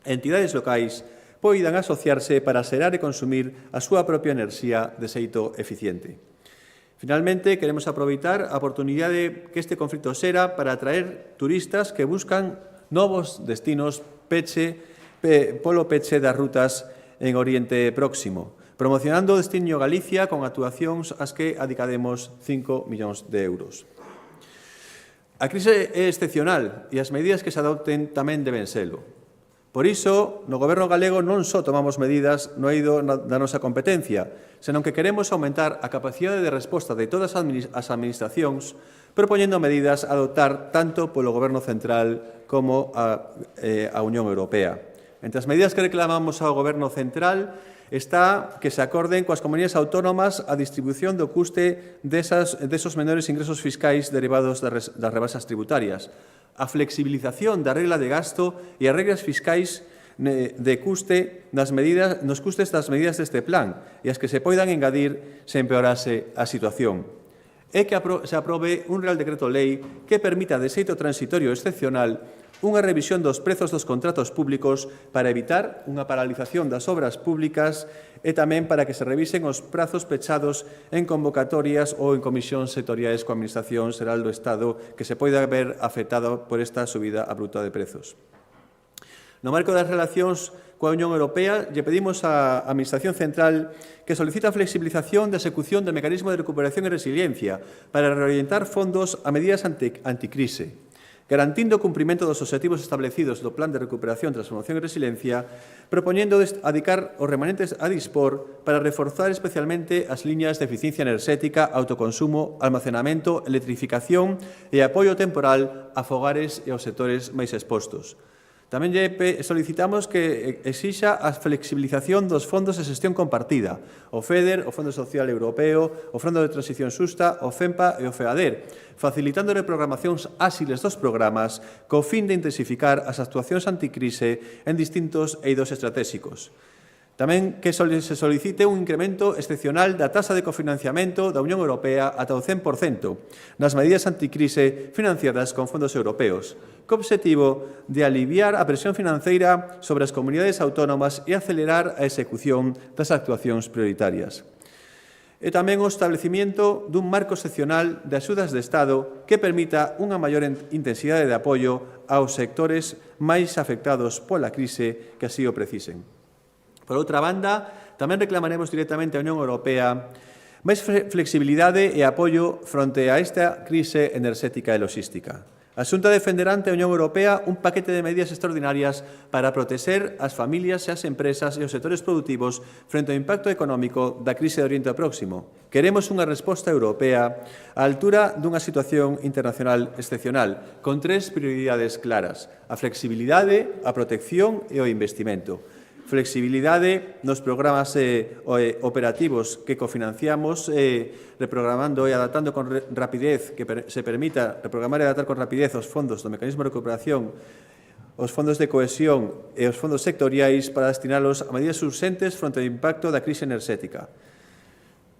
e entidades locais poidan asociarse para xerar e consumir a súa propia enerxía de xeito eficiente. Finalmente, queremos aproveitar a oportunidade que este conflito xera para atraer turistas que buscan novos destinos polo peche das rutas en Oriente Próximo, promocionando o destino Galicia con actuacións ás que adicademos 5 millóns de euros. A crise é excepcional e as medidas que se adopten tamén deben selo. Por iso, no Goberno galego non só tomamos medidas no eido da nosa competencia, senón que queremos aumentar a capacidade de resposta de todas as administracións, propoñendo medidas a adoptar tanto polo Goberno central como a Unión Europea. Entre as medidas que reclamamos ao Goberno central está que se acorden coas comunidades autónomas a distribución do custe desos menores ingresos fiscais derivados das rebasas tributarias, a flexibilización da regla de gasto e as regras fiscais de custe nos custes das medidas deste plan e as que se poidan engadir se empeorase a situación. É que se aprobe un Real Decreto Lei que permita de xeito transitorio e excepcional unha revisión dos prezos dos contratos públicos para evitar unha paralización das obras públicas e tamén para que se revisen os prazos pechados en convocatorias ou en comisións sectoriais coa Administración Xeral do Estado que se poida ver afectado por esta subida abrupta de prezos. No marco das relacións coa Unión Europea, lle pedimos á Administración Central que solicita a flexibilización da execución do mecanismo de recuperación e resiliencia para reorientar fondos a medidas anticrise, garantindo o cumprimento dos obxectivos establecidos do Plan de Recuperación, Transformación e Resiliencia, propoñendo adicar os remanentes a dispor para reforzar especialmente as liñas de eficiencia enerxética, autoconsumo, almacenamento, electrificación e apoio temporal a fogares e aos sectores máis expostos. Tamén lle solicitamos que exixa a flexibilización dos fondos de xestión compartida, o FEDER, o Fondo Social Europeo, o Fondo de Transición Xusta, o FEMPA e o FEADER, facilitando reprogramacións áxiles dos programas co fin de intensificar as actuacións anticrise en distintos eidos estratégicos. Tamén que se solicite un incremento excepcional da taxa de cofinanciamento da Unión Europea ata o 100% nas medidas anticrise financiadas con fondos europeos, co obxectivo de aliviar a presión financeira sobre as comunidades autónomas e acelerar a execución das actuacións prioritarias. E tamén o establecimiento dun marco excepcional de axudas de Estado que permita unha maior intensidade de apoio aos sectores máis afectados pola crise que así o precisen. Por outra banda, tamén reclamaremos directamente á Unión Europea máis flexibilidade e apoio fronte a esta crise enerxética e logística. A Xunta defenderá ante a Unión Europea un paquete de medidas extraordinarias para protexer as familias e as empresas e os sectores produtivos frente ao impacto económico da crise de Oriente Próximo. Queremos unha resposta europea á altura dunha situación internacional excepcional, con 3 prioridades claras: a flexibilidade, a protección e o investimento. Flexibilidade nos programas operativos que cofinanciamos, reprogramando e adaptando con rapidez, que se permita reprogramar e adaptar con rapidez os fondos do mecanismo de recuperación, os fondos de cohesión e os fondos sectoriais para destinalos a medidas urxentes fronte ao impacto da crise enerxética.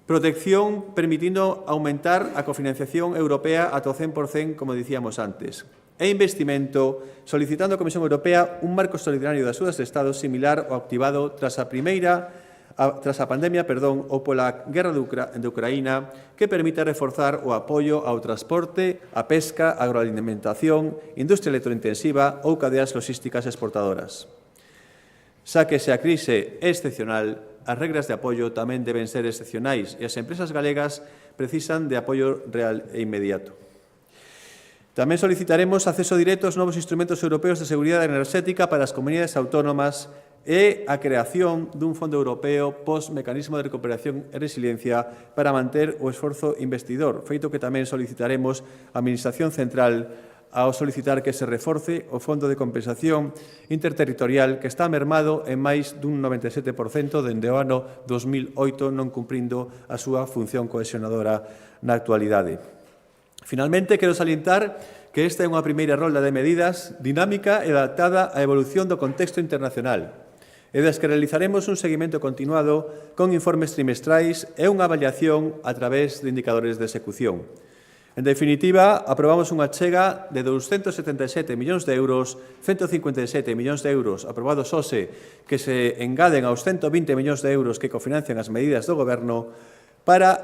Protección, permitindo aumentar a cofinanciación europea ata o 100%, como dicíamos antes. E investimento, solicitando á Comisión Europea un marco extraordinario de axudas de Estado similar ao activado tras a pandemia ou pola guerra de Ucraína, que permita reforzar o apoio ao transporte, a pesca, a agroalimentación, industria electrointensiva ou cadeas logísticas exportadoras. Xa que se a crise é excepcional, as regras de apoio tamén deben ser excepcionais e as empresas galegas precisan de apoio real e inmediato. Tamén solicitaremos acceso directo aos novos instrumentos europeos de seguridade enerxética para as comunidades autónomas e a creación dun fondo europeo post-mecanismo de recuperación e resiliencia para manter o esforzo investidor, feito que tamén solicitaremos a Administración Central ao solicitar que se reforce o Fondo de Compensación Interterritorial que está mermado en máis dun 97% dende o ano 2008 non cumprindo a súa función cohesionadora na actualidade. Finalmente, quero salientar que esta é unha primeira rolda de medidas dinámica e adaptada á evolución do contexto internacional e das que realizaremos un seguimento continuado con informes trimestrais e unha avaliación a través de indicadores de execución. En definitiva, aprobamos unha chega de 277 millóns de euros, 157 millóns de euros aprobados hoxe que se engaden aos 120 millóns de euros que cofinancian as medidas do Goberno para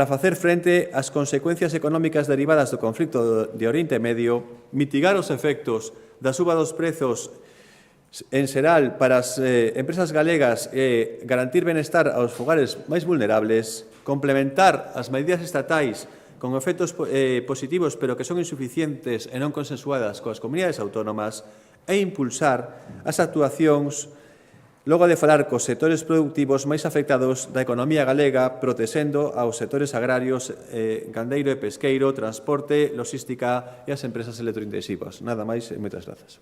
facer frente ás consecuencias económicas derivadas do conflito de Oriente Medio, mitigar os efectos da suba dos prezos en xeral para as empresas galegas e garantir benestar aos fogares máis vulnerables, complementar as medidas estatais con efectos positivos pero que son insuficientes e non consensuadas coas comunidades autónomas e impulsar as actuacións logo de falar cos sectores productivos máis afectados da economía galega, protexendo aos sectores agrarios, gandeiro e pesqueiro, transporte, logística e as empresas electrointensivas. Nada máis e moitas grazas.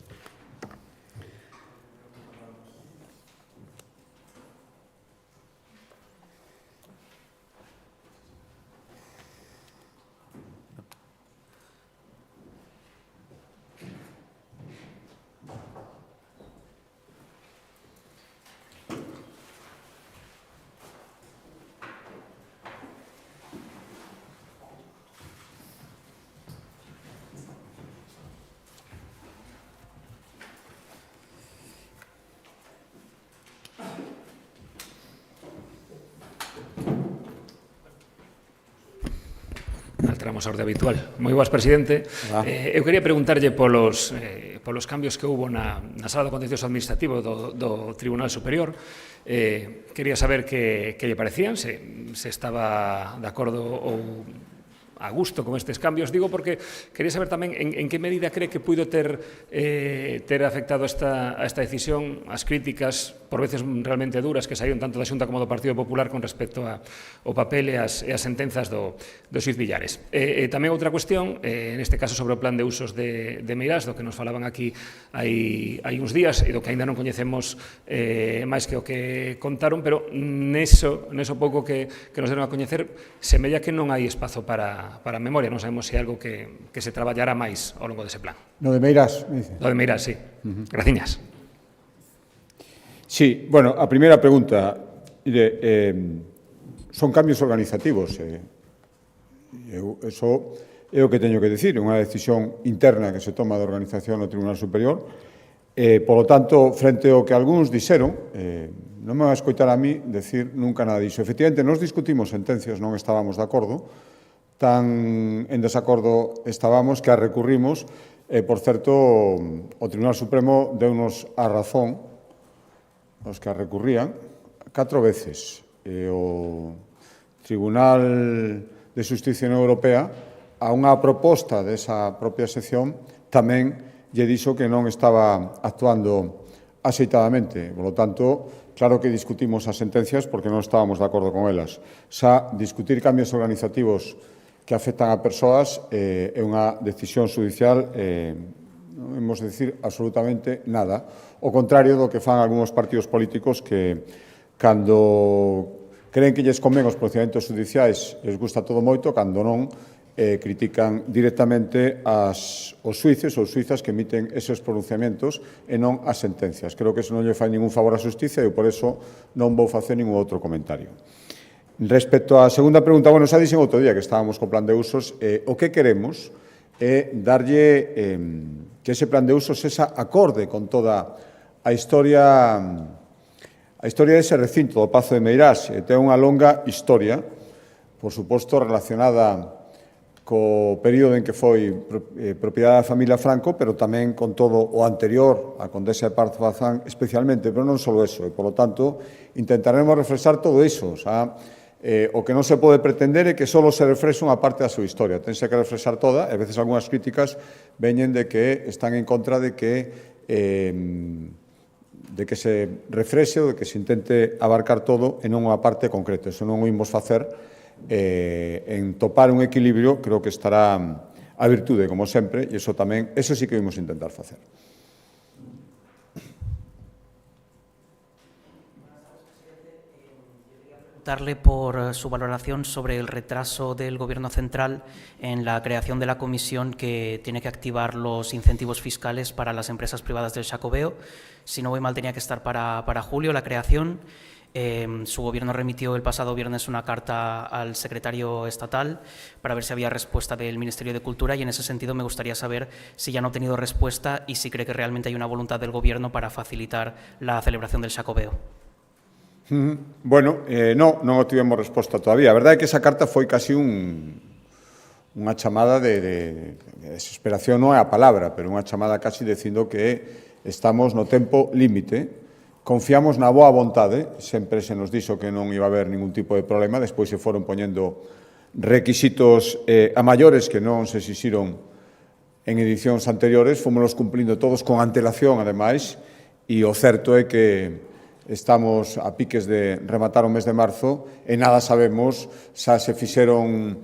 Alteramos a orde habitual. Moi boas, presidente. Eu quería preguntarlle polos cambios que houbo na Sala do Contencioso Administrativo do Tribunal Superior. Quería saber que lle parecían, se estaba de acordo ou a gusto con estes cambios. Digo porque quería saber tamén en que medida cree que puido ter afectado a esta decisión as críticas, por veces realmente duras, que saíron tanto da Xunta como do Partido Popular con respecto ao papel e as sentenzas do xuiz Villares. Tamén outra cuestión, neste caso sobre o plan de usos de Meirás, do que nos falaban aquí hai uns días e do que ainda non coñecemos máis que o que contaron, pero neso pouco que nos deron a coñecer, semella que non hai espazo para a memoria. Non sabemos se é algo que se traballará máis ao longo dese plan. No de Meirás, me dice. No de Meirás, sí. Graciñas. Sí, bueno, a primeira pregunta, son cambios organizativos. Eso é o que teño que dicir, unha decisión interna que se toma de organización no Tribunal Superior. Por lo tanto, frente ao que algúns dixeron, non me vai a escoitar a mí decir nunca nada disso. Efectivamente, nos discutimos sentencias, non estábamos de acordo, tan en desacordo estábamos que a recurrimos. Por certo, o Tribunal Supremo deu-nos a razón os que a recurrían 4 veces. O Tribunal de Xusticia Europea, a unha proposta desa propia sección, tamén lle dixo que non estaba actuando axeitadamente. Por lo tanto, claro que discutimos as sentencias porque non estábamos de acordo con elas. Xa discutir cambios organizativos que afectan a persoas é unha decisión judicial, non imos dicir absolutamente nada. O contrario do que fan algúns partidos políticos que, cando creen que lles conven os procedimentos judiciais, les gusta todo moito, cando non, critican directamente os xuíces ou xuizas que emiten esos pronunciamentos e non as sentencias. Creo que eso non lle fai ningún favor á xustiza e por eso non vou facer ningún outro comentario. Respecto á segunda pregunta, bueno, xa dixen outro día que estábamos co plan de usos, o que queremos é darlle que ese plan de usos sexa acorde con toda a historia dese recinto do Pazo de Meirás. Ten unha longa historia, por suposto, relacionada co período en que foi propiedade da familia Franco, pero tamén con todo o anterior, a Condesa de Parzo Bazán especialmente, pero non só eso. E, por lo tanto, intentaremos refrescar todo iso. O que non se pode pretender é que só se refrexe unha parte da súa historia. Tense que refrescar toda, e a veces algunhas críticas veñen de que están en contra de que que se refrexe ou de que se intente abarcar todo e non unha parte concreta. Iso non o imos facer. En topar un equilibrio creo que estará a virtude, como sempre, e iso sí que imos intentar facer. Darle por su valoración sobre el retraso del Gobierno central en la creación de la comisión que tiene que activar los incentivos fiscales para las empresas privadas del Xacobeo. Si no voy mal, tenía que estar para julio la creación. Su gobierno remitió el pasado viernes una carta al secretario estatal para ver si había respuesta del Ministerio de Cultura, y en ese sentido me gustaría saber si ya no ha obtenido respuesta y si cree que realmente hay una voluntad del Gobierno para facilitar la celebración del Xacobeo. Bueno, non obtivemos resposta todavía. A verdade é que esa carta foi casi unha chamada de desesperación, non é a palabra, pero unha chamada casi dicindo que estamos no tempo límite. Confiamos na boa vontade, sempre se nos dixo que non iba a haber ningún tipo de problema, despois se foron poñendo requisitos a maiores que non se exixiron en edicións anteriores, fomos cumplindo todos con antelación, ademais, e o certo é que estamos a piques de rematar o mes de marzo e nada sabemos xa se fixeron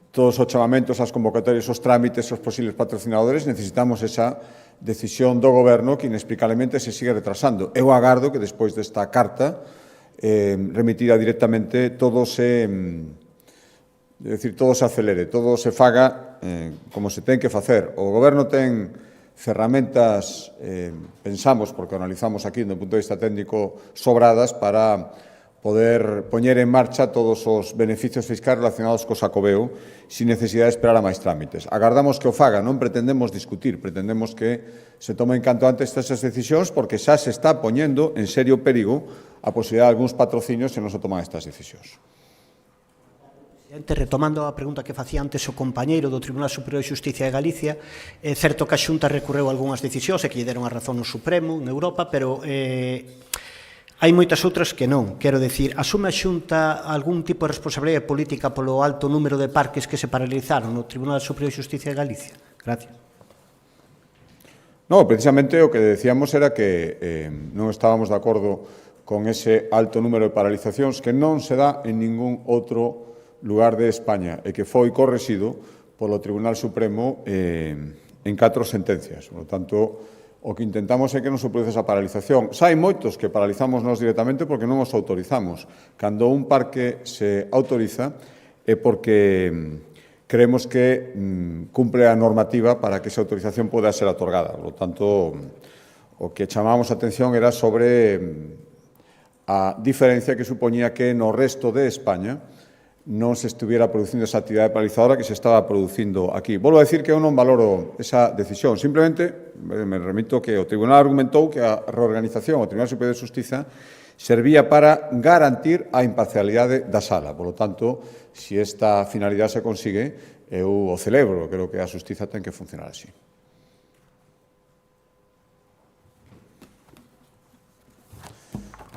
todos os chamamentos, as convocatorias, os trámites, os posibles patrocinadores. Necesitamos esa decisión do Goberno que inexplicablemente se sigue retrasando. Eu agardo que despois desta carta remitida directamente todo se acelere, todo se faga como se ten que facer. O Goberno ten ferramentas, pensamos, porque analizamos aquí do punto de vista técnico, sobradas para poder poñer en marcha todos os beneficios fiscais relacionados co Xacobeo sin necesidade de esperar a máis trámites. Agardamos que o faga, non pretendemos discutir, pretendemos que se tomen canto antes estas decisións, porque xa se está poñendo en serio perigo a posibilidade de algúns patrocinios se non se toman estas decisións. Retomando a pregunta que facía antes o compañeiro do Tribunal Superior de Xusticia de Galicia, é certo que a Xunta recorreu algunhas decisións e que lle deron a razón no Supremo, na Europa, pero hai moitas outras que non. Quero dicir, asume a Xunta algún tipo de responsabilidade política polo alto número de parques que se paralizaron no Tribunal Superior de Xusticia de Galicia? Gracias. No, precisamente o que decíamos era que non estábamos de acordo con ese alto número de paralizacións que non se dá en ningún outro lugar de España e que foi correxido polo Tribunal Supremo en 4 sentencias. Por lo tanto, o que intentamos é que non se produce esa paralización. Xa hai moitos que paralizamos nós directamente porque non os autorizamos. Cando un parque se autoriza é porque creemos que cumpre a normativa para que esa autorización poda ser otorgada. Por lo tanto, o que chamamos a atención era sobre a diferencia que supoñía que no resto de España non se estuviera producindo esa actividade paralizadora que se estaba producindo aquí. Volvo a decir que eu non valoro esa decisión. Simplemente me remito que o Tribunal argumentou que a reorganización, o Tribunal Superior de Xustiza, servía para garantir a imparcialidade da sala. Por lo tanto, se esta finalidade se consigue, eu o celebro. Creo que a Xustiza ten que funcionar así.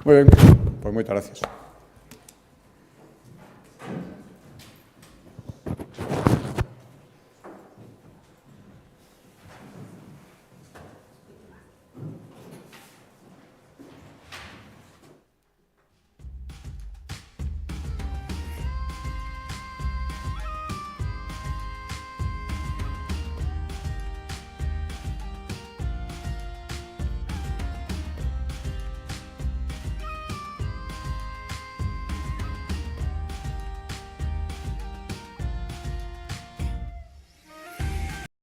Moi ben, pois moitas gracias.